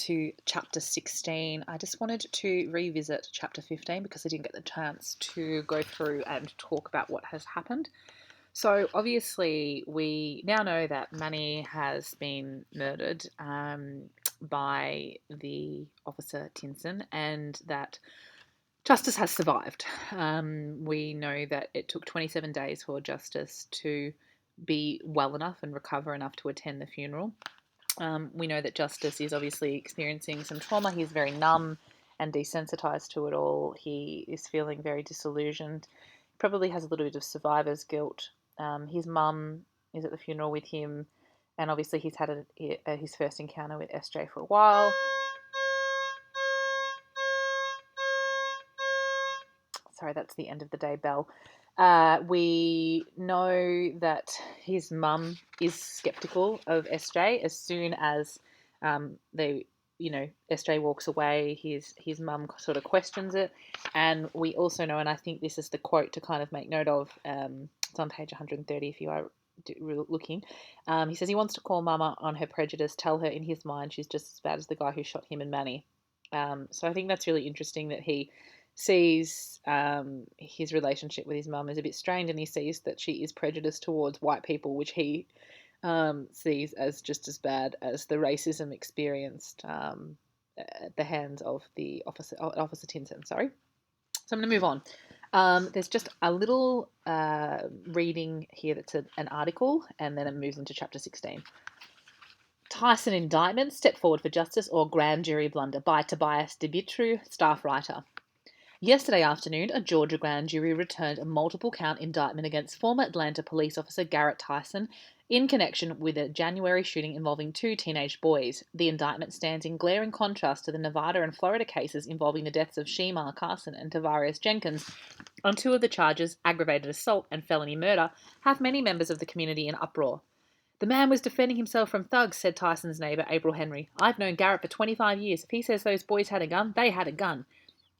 to chapter 16. I just wanted to revisit chapter 15 because I didn't get the chance to go through and talk about what has happened. So, obviously, we now know that Manny has been murdered by the officer Tinson and that Justice has survived. We know that it took 27 days for Justice to be well enough and recover enough to attend the funeral. We know that Justice is obviously experiencing some trauma. He's very numb and desensitized to it all. He is feeling very disillusioned. Probably has a little bit of survivor's guilt. His mum is at the funeral with him, and obviously he's had his first encounter with SJ for a while. Sorry, that's the end of the day bell. We know that his mum is skeptical of SJ as soon as SJ walks away. His mum sort of questions it, and we also know, and I think this is the quote to kind of make note of. It's on page 130 if you are looking. He says he wants to call Mama on her prejudice, tell her in his mind she's just as bad as the guy who shot him and Manny. So I think that's really interesting that he sees his relationship with his mum as a bit strained, and he sees that she is prejudiced towards white people, which he sees as just as bad as the racism experienced at the hands of the Officer Tinson. Sorry. So I'm going to move on. There's just a little reading here that's an article, and then it moves into chapter 16. Tyson indictment, step forward for justice or grand jury blunder by Tobias Dibitru, staff writer. Yesterday afternoon, a Georgia grand jury returned a multiple-count indictment against former Atlanta police officer Garrett Tyson in connection with a January shooting involving two teenage boys. The indictment stands in glaring contrast to the Nevada and Florida cases involving the deaths of Shemar Carson and Tavarius Jenkins. On two of the charges, aggravated assault and felony murder, have many members of the community in uproar. The man was defending himself from thugs, said Tyson's neighbour, April Henry. I've known Garrett for 25 years. If he says those boys had a gun, they had a gun.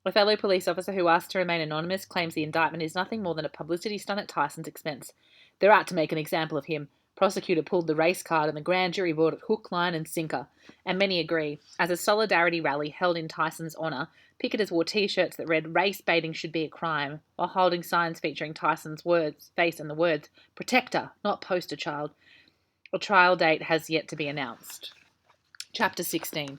A fellow police officer who asked to remain anonymous claims the indictment is nothing more than a publicity stunt at Tyson's expense. They're out to make an example of him. Prosecutor pulled the race card and the grand jury bought it hook, line and sinker. And many agree. As a solidarity rally held in Tyson's honour, picketers wore T-shirts that read race baiting should be a crime, while holding signs featuring Tyson's face and the words, protector, not poster child. A trial date has yet to be announced. Chapter 16.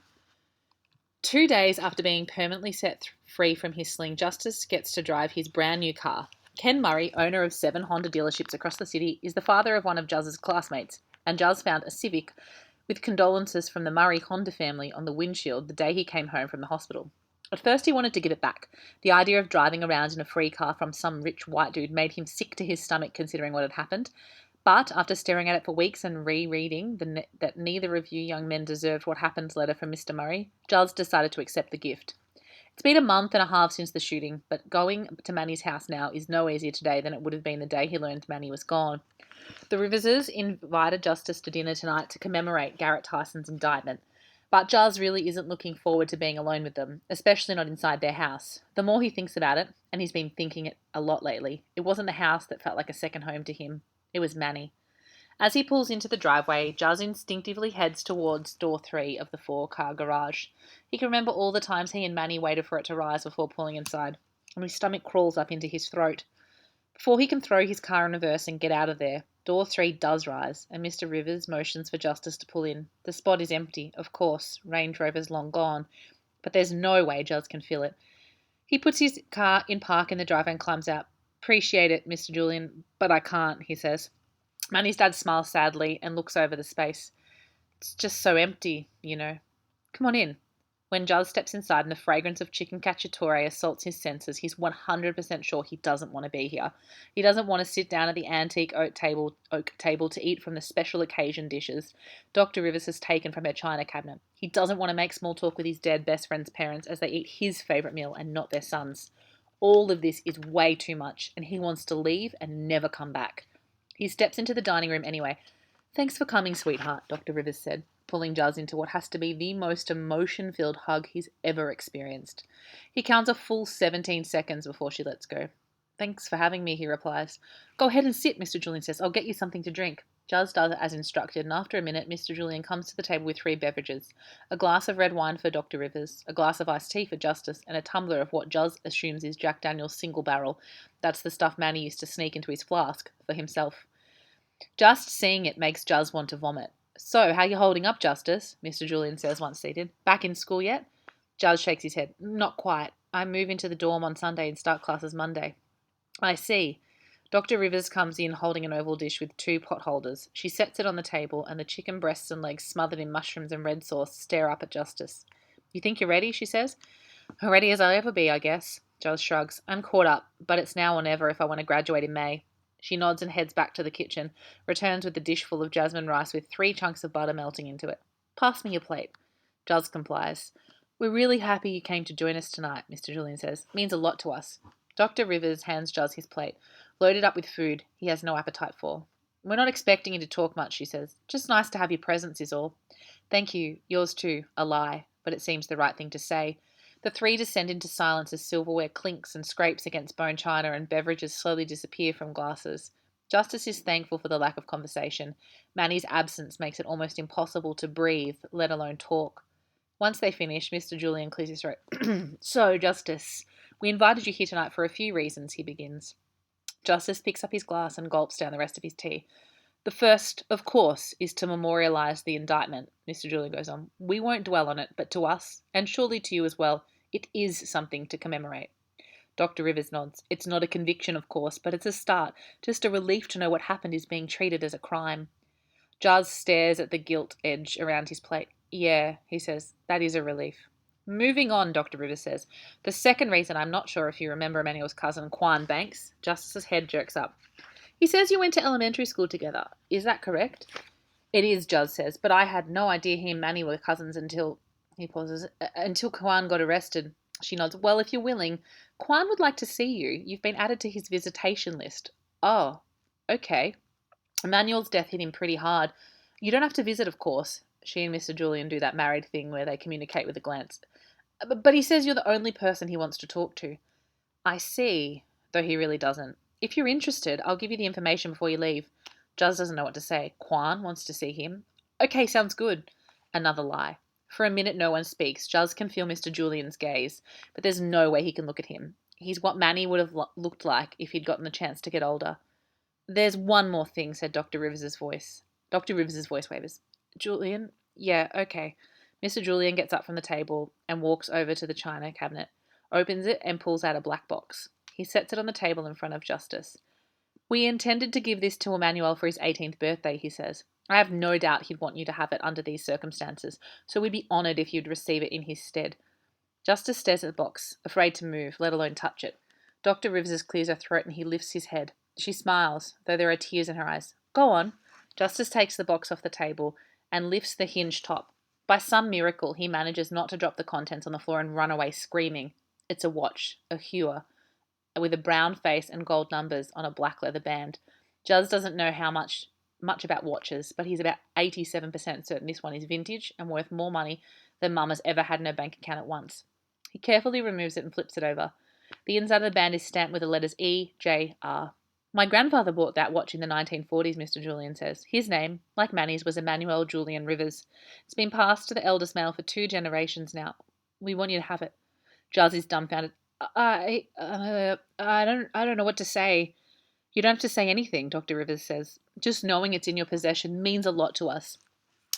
2 days after being permanently set free from his sling, Justice gets to drive his brand new car. Ken Murray, owner of 7 Honda dealerships across the city, is the father of one of Juz's classmates, and Juz found a Civic with condolences from the Murray Honda family on the windshield the day he came home from the hospital. At first he wanted to give it back. The idea of driving around in a free car from some rich white dude made him sick to his stomach considering what had happened. But after staring at it for weeks and rereading that neither of you young men deserved what happened letter from Mr. Murray, Juz decided to accept the gift. It's been a month and a half since the shooting, but going to Manny's house now is no easier today than it would have been the day he learned Manny was gone. The Riverses invited Justice to dinner tonight to commemorate Garrett Tyson's indictment, but Juz really isn't looking forward to being alone with them, especially not inside their house. The more he thinks about it, and he's been thinking it a lot lately, it wasn't the house that felt like a second home to him. It was Manny. As he pulls into the driveway, Juz instinctively heads towards door 3 of the 4-car garage. He can remember all the times he and Manny waited for it to rise before pulling inside, and his stomach crawls up into his throat. Before he can throw his car in reverse and get out of there, door 3 does rise, and Mr. Rivers motions for Justice to pull in. The spot is empty, of course. Range Rover's long gone, but there's no way Juz can fill it. He puts his car in park in the driveway and climbs out. Appreciate it, Mr. Julian, but I can't, he says. Manny's dad smiles sadly and looks over the space. It's just so empty, you know. Come on in. When Juz steps inside and the fragrance of chicken cacciatore assaults his senses, he's 100% sure he doesn't want to be here. He doesn't want to sit down at the antique oak table to eat from the special occasion dishes Dr. Rivers has taken from her china cabinet. He doesn't want to make small talk with his dead best friend's parents as they eat his favourite meal and not their son's. All of this is way too much, and he wants to leave and never come back. He steps into the dining room anyway. Thanks for coming, sweetheart, Dr. Rivers said, pulling Juz into what has to be the most emotion-filled hug he's ever experienced. He counts a full 17 seconds before she lets go. Thanks for having me, he replies. Go ahead and sit, Mr. Julian says. I'll get you something to drink. Juz does as instructed, and after a minute, Mr. Julian comes to the table with 3 beverages: a glass of red wine for Dr. Rivers, a glass of iced tea for Justice, and a tumbler of what Juz assumes is Jack Daniel's single barrel. That's the stuff Manny used to sneak into his flask for himself. Just seeing it makes Juz want to vomit. So, how you holding up, Justice? Mr. Julian says once seated. Back in school yet? Juz shakes his head. Not quite. I move into the dorm on Sunday and start classes Monday. I see. Dr. Rivers comes in holding an oval dish with 2 pot holders. She sets it on the table, and the chicken breasts and legs smothered in mushrooms and red sauce stare up at Justice. You think you're ready? She says. Ready as I'll ever be, I guess. Juz shrugs. I'm caught up, but it's now or never if I want to graduate in May. She nods and heads back to the kitchen, returns with a dish full of jasmine rice with 3 chunks of butter melting into it. Pass me your plate. Juz complies. We're really happy you came to join us tonight, Mr. Julian says. It means a lot to us. Dr. Rivers hands Juz his plate, loaded up with food he has no appetite for. We're not expecting you to talk much, she says. Just nice to have your presence is all. Thank you. Yours too. A lie, but it seems the right thing to say. The 3 descend into silence as silverware clinks and scrapes against bone china and beverages slowly disappear from glasses. Justice is thankful for the lack of conversation. Manny's absence makes it almost impossible to breathe, let alone talk. Once they finish, Mr. Julian clears his throat. So, Justice, we invited you here tonight for a few reasons, he begins. Justice picks up his glass and gulps down the rest of his tea. The first, of course, is to memorialise the indictment, Mr. Julian goes on. We won't dwell on it, but to us, and surely to you as well, it is something to commemorate. Dr. Rivers nods. It's not a conviction, of course, but it's a start. Just a relief to know what happened is being treated as a crime. Juz stares at the gilt edge around his plate. Yeah, he says, that is a relief. Moving on, Dr. Rivers says. The second reason, I'm not sure if you remember Emmanuel's cousin, Quan Banks. Justice's head jerks up. He says you went to elementary school together. Is that correct? It is, Juz says, but I had no idea he and Manny were cousins until... He pauses. Until Quan got arrested. She nods. Well, if you're willing, Quan would like to see you. You've been added to his visitation list. Oh, okay. Emmanuel's death hit him pretty hard. You don't have to visit, of course. She and Mr. Julian do that married thing where they communicate with a glance. But he says you're the only person he wants to talk to. I see, though he really doesn't. If you're interested, I'll give you the information before you leave. Juz doesn't know what to say. Quan wants to see him. Okay, sounds good. Another lie. For a minute, no one speaks. Juz can feel Mr. Julian's gaze, but there's no way he can look at him. He's what Manny would have looked like if he'd gotten the chance to get older. There's one more thing, said Dr. Rivers' voice. Dr. Rivers' voice wavers. Julian? Yeah, okay. Mr. Julian gets up from the table and walks over to the china cabinet, opens it and pulls out a black box. He sets it on the table in front of Justice. We intended to give this to Emmanuel for his 18th birthday, he says. I have no doubt he'd want you to have it under these circumstances, so we'd be honoured if you'd receive it in his stead. Justice stares at the box, afraid to move, let alone touch it. Dr. Rivers clears her throat and he lifts his head. She smiles, though there are tears in her eyes. Go on. Justice takes the box off the table and lifts the hinge top. By some miracle, he manages not to drop the contents on the floor and run away screaming. It's a watch, a Hua, with a brown face and gold numbers on a black leather band. Juz doesn't know how much about watches, but he's about 87% certain this one is vintage and worth more money than Mum has ever had in her bank account at once. He carefully removes it and flips it over. The inside of the band is stamped with the letters E, J, R. My grandfather bought that watch in the 1940s, Mr. Julian says. His name, like Manny's, was Emmanuel Julian Rivers. It's been passed to the eldest male for 2 generations now. We want you to have it. Juz is dumbfounded. I don't know what to say. You don't have to say anything, Dr. Rivers says. Just knowing it's in your possession means a lot to us.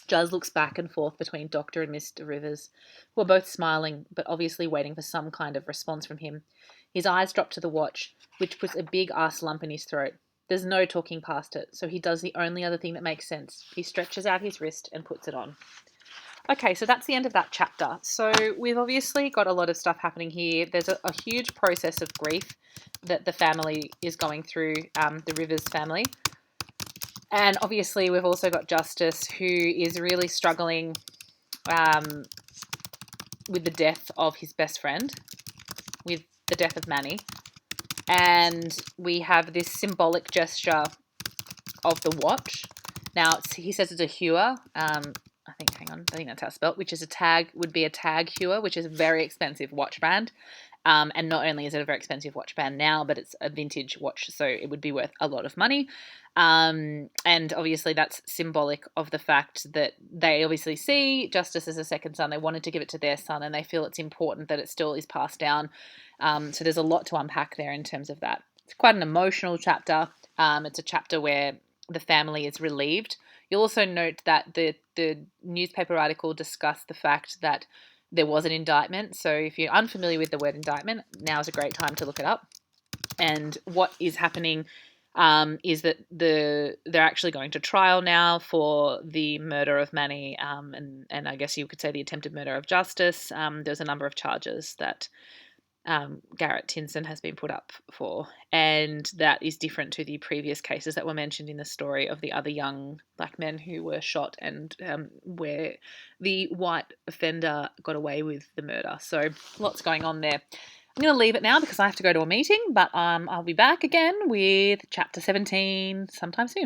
Juz looks back and forth between Dr. and Mr. Rivers, who are both smiling, but obviously waiting for some kind of response from him. His eyes drop to the watch, which puts a big ass lump in his throat. There's no talking past it, so he does the only other thing that makes sense. He stretches out his wrist and puts it on. Okay, so that's the end of that chapter. So we've obviously got a lot of stuff happening here. There's a huge process of grief that the family is going through, the Rivers family. And obviously we've also got Justice, who is really struggling with the death of his best friend, with the death of Manny. And we have this symbolic gesture of the watch. Now, he says it's a Hua. I think that's how it's spelled, which is would be a tag Hua, which is a very expensive watch brand. And not only is it a very expensive watch band now, but it's a vintage watch, so it would be worth a lot of money. And obviously that's symbolic of the fact that they obviously see Justice as a second son. They wanted to give it to their son, and they feel it's important that it still is passed down. So there's a lot to unpack there in terms of that. It's quite an emotional chapter. It's a chapter where the family is relieved. You'll also note that the newspaper article discussed the fact that there was an indictment. So if you're unfamiliar with the word indictment, now is a great time to look it up. And what is happening is that they're actually going to trial now for the murder of Manny, and I guess you could say the attempted murder of Justice. There's a number of charges that Garrett Tinson has been put up for, and that is different to the previous cases that were mentioned in the story of the other young black men who were shot, and where the white offender got away with the murder. So lots going on there. I'm going to leave it now because I have to go to a meeting, but I'll be back again with chapter 17 sometime soon.